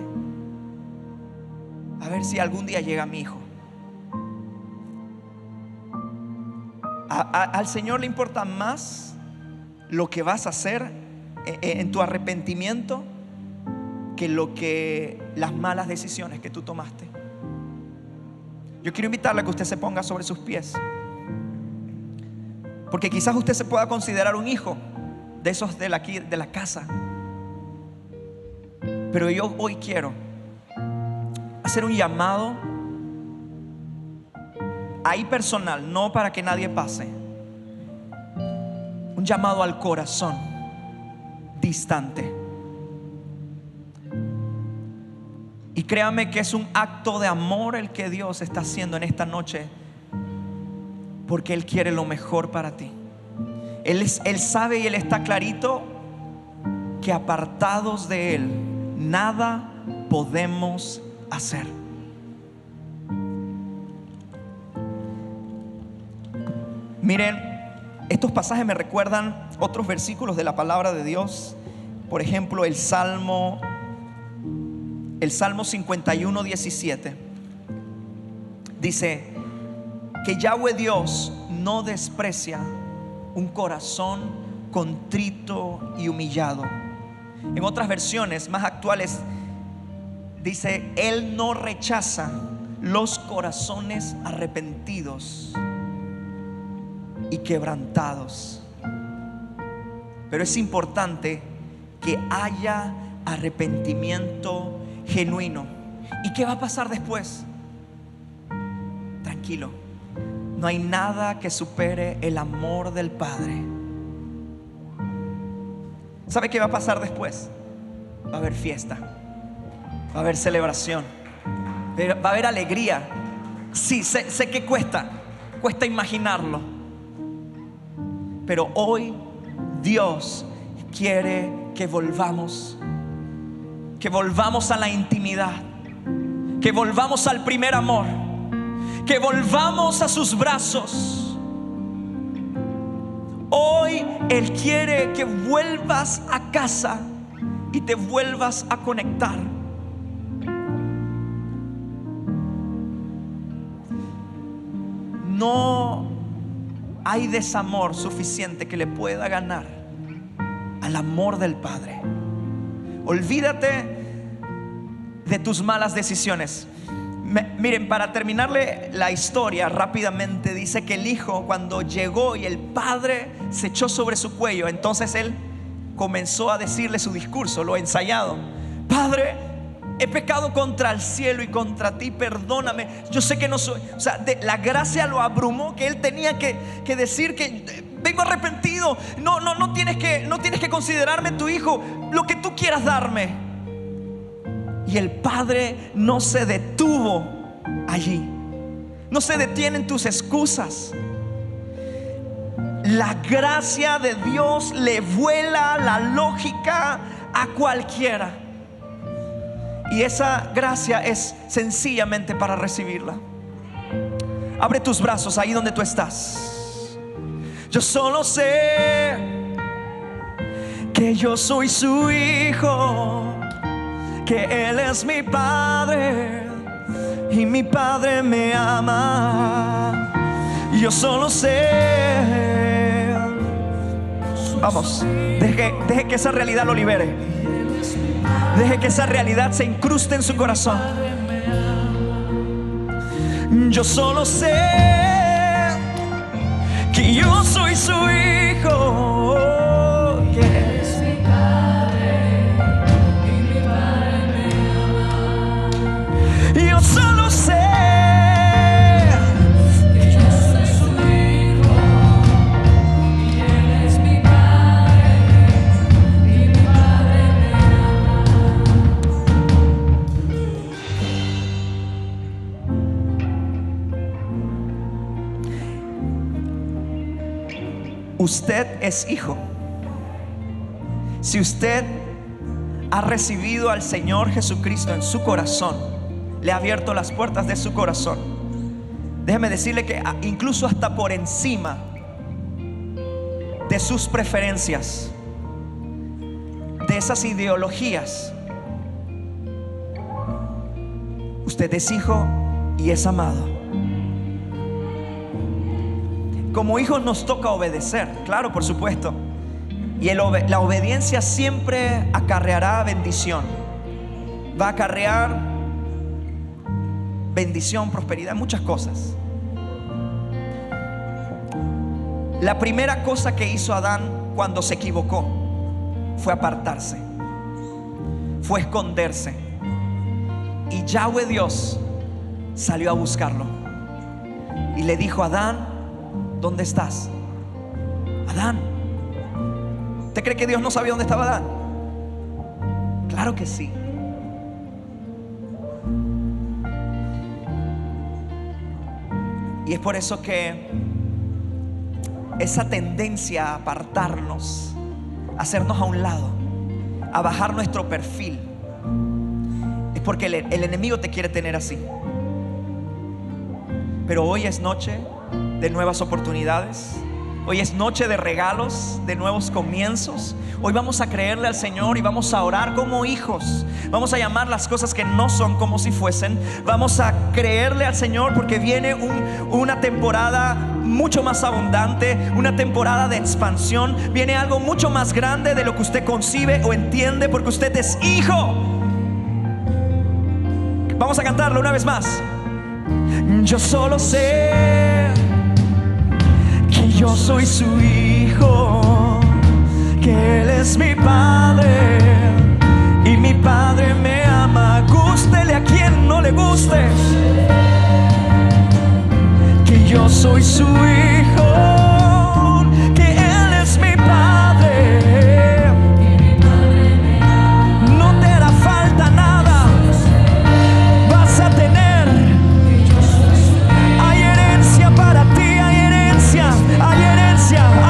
a ver si algún día llega mi hijo. Al Señor le importa más lo que vas a hacer en tu arrepentimiento que las malas decisiones que tú tomaste. Yo quiero invitarle a que usted se ponga sobre sus pies, porque quizás usted se pueda considerar un hijo de esos de la casa. Pero yo hoy quiero hacer un llamado ahí personal, no para que nadie pase. Un llamado al corazón distante. Y créame que es un acto de amor el que Dios está haciendo en esta noche, porque Él quiere lo mejor para ti. Él sabe y Él está clarito que apartados de Él nada podemos hacer. Miren, estos pasajes me recuerdan otros versículos de la palabra de Dios. Por ejemplo, el Salmo 51, 17 dice que Yahweh Dios no desprecia un corazón contrito y humillado. En otras versiones más actuales dice: Él no rechaza los corazones arrepentidos y quebrantados. Pero es importante que haya arrepentimiento genuino. ¿Y qué va a pasar después? Tranquilo, no hay nada que supere el amor del Padre. ¿Sabe qué va a pasar después? Va a haber fiesta, va a haber celebración, va a haber alegría. Sí, sé que cuesta imaginarlo, pero hoy Dios quiere que volvamos a la intimidad, que volvamos al primer amor, que volvamos a sus brazos. Hoy Él quiere que vuelvas a casa y te vuelvas a conectar. No hay desamor suficiente que le pueda ganar al amor del Padre. Olvídate de tus malas decisiones. Miren, para terminarle la historia rápidamente, dice que el hijo, cuando llegó y el padre se echó sobre su cuello, entonces él comenzó a decirle su discurso, lo ensayado: Padre, he pecado contra el cielo y contra ti, perdóname. Yo sé que no soy, o sea, la gracia lo abrumó, que él tenía que decir que vengo arrepentido. No tienes que considerarme tu hijo, lo que tú quieras darme. Y el padre no se detuvo allí. No se detienen tus excusas. La gracia de Dios le vuela la lógica a cualquiera. Y esa gracia es sencillamente para recibirla. Abre tus brazos ahí donde tú estás. Yo solo sé que yo soy su hijo, que Él es mi Padre y mi Padre me ama. Yo solo sé. Vamos, deje que esa realidad lo libere. Deje que esa realidad se incruste en su corazón. Yo solo sé que yo soy su hijo, que Él es mi Padre y mi Padre me ama. Yo solo sé que yo soy su hijo y Él es mi Padre y mi Padre me ama. Usted es hijo. Si usted ha recibido al Señor Jesucristo en su corazón, le ha abierto las puertas de su corazón, déjeme decirle que incluso hasta por encima de sus preferencias, de esas ideologías, usted es hijo y es amado. Como hijos nos toca obedecer, claro, por supuesto. Y la obediencia siempre acarreará bendición. Va a acarrear bendición, prosperidad, muchas cosas. La primera cosa que hizo Adán cuando se equivocó fue apartarse, fue esconderse. Y Yahweh Dios salió a buscarlo y le dijo: Adán, ¿dónde estás? Adán. ¿Usted cree que Dios no sabía dónde estaba Adán? Claro que sí. Y es por eso que esa tendencia a apartarnos, a hacernos a un lado, a bajar nuestro perfil, es porque el enemigo te quiere tener así. Pero hoy es noche de nuevas oportunidades. Hoy es noche de regalos, de nuevos comienzos. Hoy vamos a creerle al Señor y vamos a orar como hijos. Vamos a llamar las cosas que no son como si fuesen. Vamos a creerle al Señor porque viene una temporada mucho más abundante, una temporada de expansión. Viene algo mucho más grande de lo que usted concibe o entiende, porque usted es hijo. Vamos a cantarlo una vez más. Yo solo sé que yo soy su hijo, que Él es mi Padre y mi Padre me ama. Gústele a quien no le guste, que yo soy su hijo, que Él es mi Padre y mi Padre me ama. No te hará falta nada, vas a tener. Hay herencia para ti, hay herencia, hay herencia.